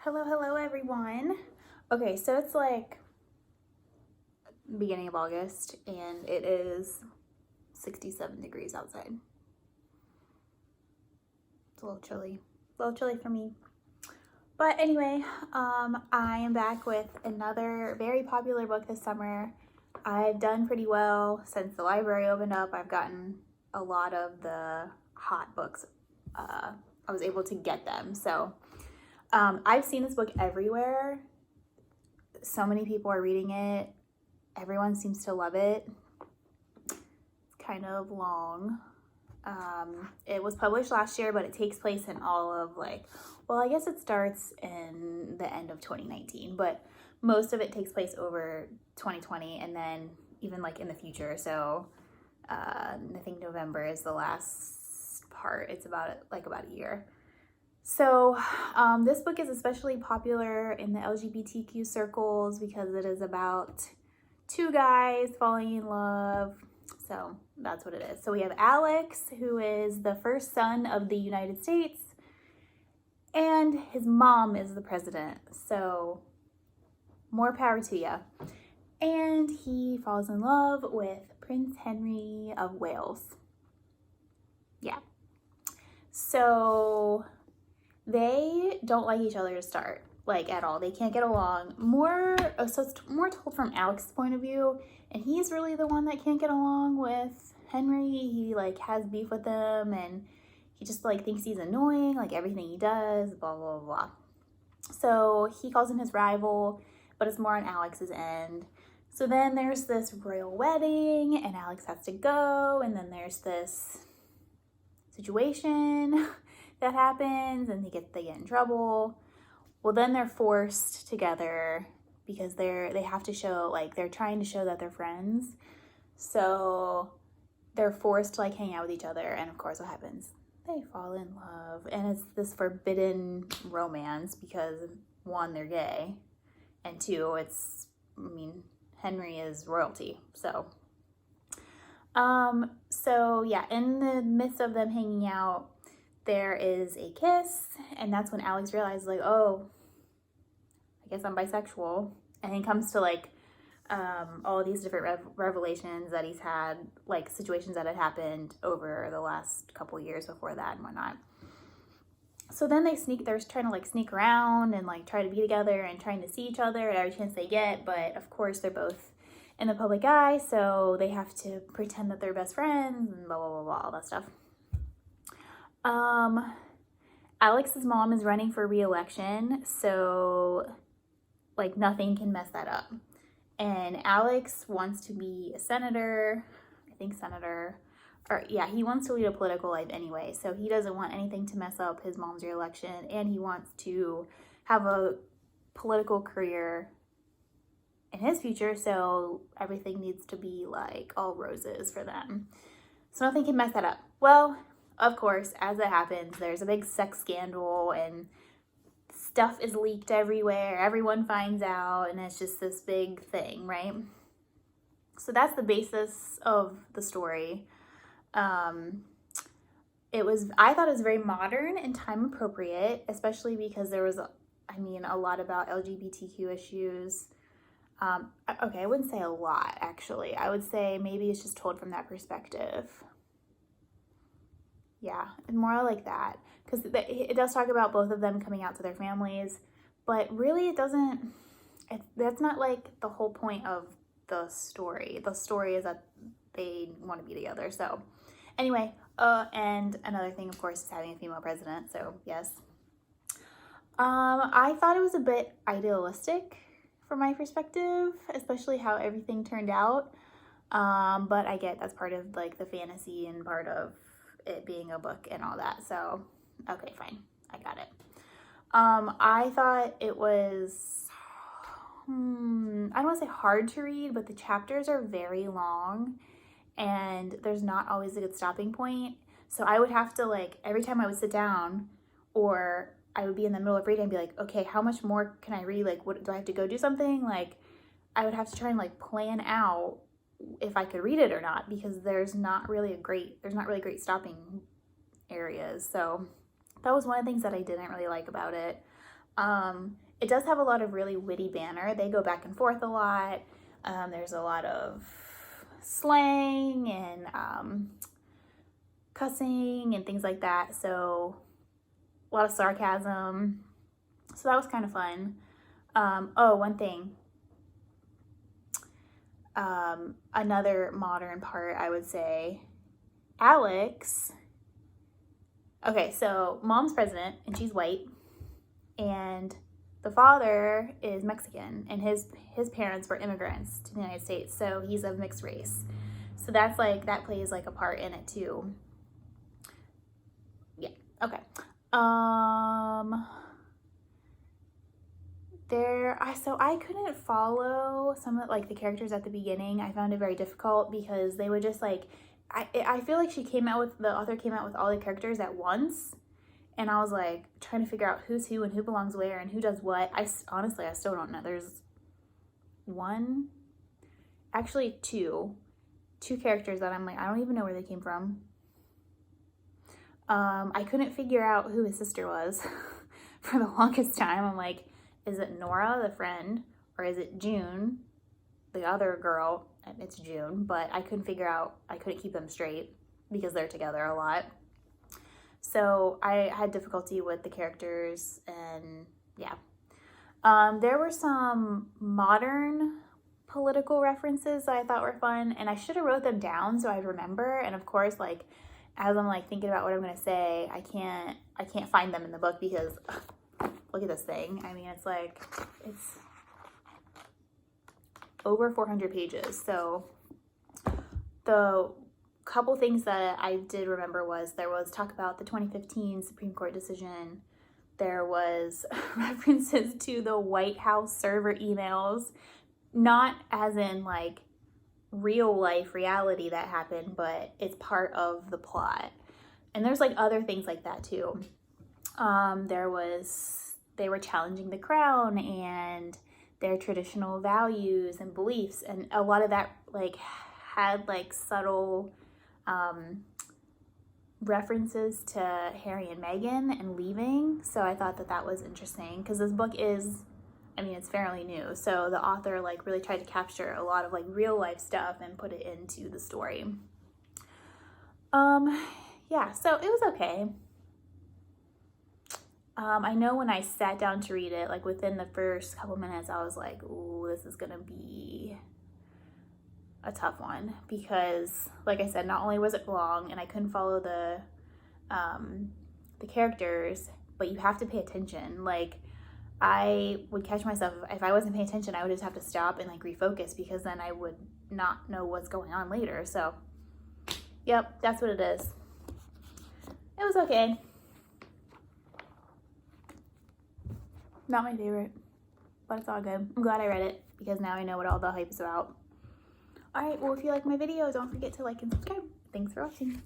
Hello everyone. Okay, so it's like beginning of August and it is 67 degrees outside. It's a little chilly for me. But anyway, I am back with another very popular book this summer. I've done pretty well since the library opened up. I've gotten a lot of the hot books. I was able to get them. So I've seen this book everywhere. So many people are reading it. Everyone seems to love it. It's kind of long. It was published last year, but it takes place in all of I guess it starts in the end of 2019, but most of it takes place over 2020 and then even in the future. So I think November is the last part. It's about a year. So this book is especially popular in the LGBTQ circles because it is about two guys falling in love. So that's what it is. So we have Alex, who is the first son of the United States, and his mom is the president. So more power to ya. And he falls in love with Prince Henry of Wales. Yeah. So they don't like each other to start, at all. They can't get along. So it's more told from Alex's point of view, and he's really the one that can't get along with Henry. He has beef with him, and he just thinks he's annoying, everything he does, blah, blah, blah. So he calls him his rival, but it's more on Alex's end. So then there's this royal wedding, and Alex has to go, and then there's this situation that happens, and they get in trouble. Well, then they're forced together because they have to show, they're trying to show that they're friends. So they're forced to hang out with each other, and of course what happens? They fall in love, and it's this forbidden romance because one, they're gay, and two, Henry is royalty. So yeah, in the midst of them hanging out, there is a kiss, and that's when Alex realizes, oh, I guess I'm bisexual. And he comes to all of these different revelations that he's had, situations that had happened over the last couple years before that and whatnot. So then they're trying to sneak around and try to be together and trying to see each other at every chance they get, but of course they're both in the public eye, so they have to pretend that they're best friends and blah, blah, blah, blah, all that stuff. Alex's mom is running for re-election, so nothing can mess that up. And Alex wants to be a senator, he wants to lead a political life anyway, so he doesn't want anything to mess up his mom's re-election, and he wants to have a political career in his future, so everything needs to be all roses for them. So nothing can mess that up. Well, of course, as it happens, there's a big sex scandal and stuff is leaked everywhere. Everyone finds out, and it's just this big thing, right? So that's the basis of the story. I thought it was very modern and time appropriate, especially because there was, a lot about LGBTQ issues. Okay, I wouldn't say a lot, actually. I would say maybe it's just told from that perspective. Yeah, and more like that, because it does talk about both of them coming out to their families, but really that's not the whole point of the story. The story is that they want to be together. So anyway, and another thing, of course, is having a female president, so yes. I thought it was a bit idealistic from my perspective, especially how everything turned out, but I get that's part of the fantasy and part of it being a book and all that, so okay, fine, I got it. I thought it was I don't want to say hard to read, but the chapters are very long and there's not always a good stopping point, so I would have to every time I would sit down, or I would be in the middle of reading and be okay, how much more can I read? What do I have to go do something? I would have to try and plan out if I could read it or not, because there's not really great stopping areas. So that was one of the things that I didn't really like about it. It does have a lot of really witty banter. They go back and forth a lot. There's a lot of slang and cussing and things like that. So a lot of sarcasm. So that was kind of fun. Oh, one thing. Another modern part, I would say, Alex. Okay, so mom's president and she's white, and the father is Mexican, and his parents were immigrants to the United States, so he's of mixed race. So that plays like a part in it too. Yeah, okay. So I couldn't follow some of like the characters at the beginning. I found it very difficult because they would just like, I feel like the author came out with all the characters at once, and I was like trying to figure out who's who and who belongs where and who does what. Honestly, I still don't know. There's two characters that I'm like, I don't even know where they came from. I couldn't figure out who his sister was for the longest time. I'm like, is it Nora, the friend, or is it June, the other girl? It's June, but I couldn't keep them straight because they're together a lot. So I had difficulty with the characters, and yeah. There were some modern political references that I thought were fun, and I should have wrote them down so I'd remember. And of course, like, as I'm like thinking about what I'm gonna say, I can't find them in the book because look at this thing. I mean, it's over 400 pages. So the couple things that I did remember was there was talk about the 2015 Supreme Court decision. There was references to the White House server emails, not as in like real life reality that happened, but it's part of the plot. And there's like other things like that too. They were challenging the crown and their traditional values and beliefs, and a lot of that like had like subtle references to Harry and Meghan and leaving. So I thought that was interesting because this book is, I mean, it's fairly new. So the author like really tried to capture a lot of like real life stuff and put it into the story. Yeah, so it was okay. I know when I sat down to read it, like within the first couple minutes, I was like, ooh, this is gonna be a tough one because, like I said, not only was it long and I couldn't follow the characters, but you have to pay attention. Like, I would catch myself, if I wasn't paying attention, I would just have to stop and like refocus because then I would not know what's going on later. So, yep, that's what it is. It was okay. Not my favorite, but it's all good. I'm glad I read it because now I know what all the hype is about. All right, well, if you like my video, don't forget to like and subscribe. Thanks for watching.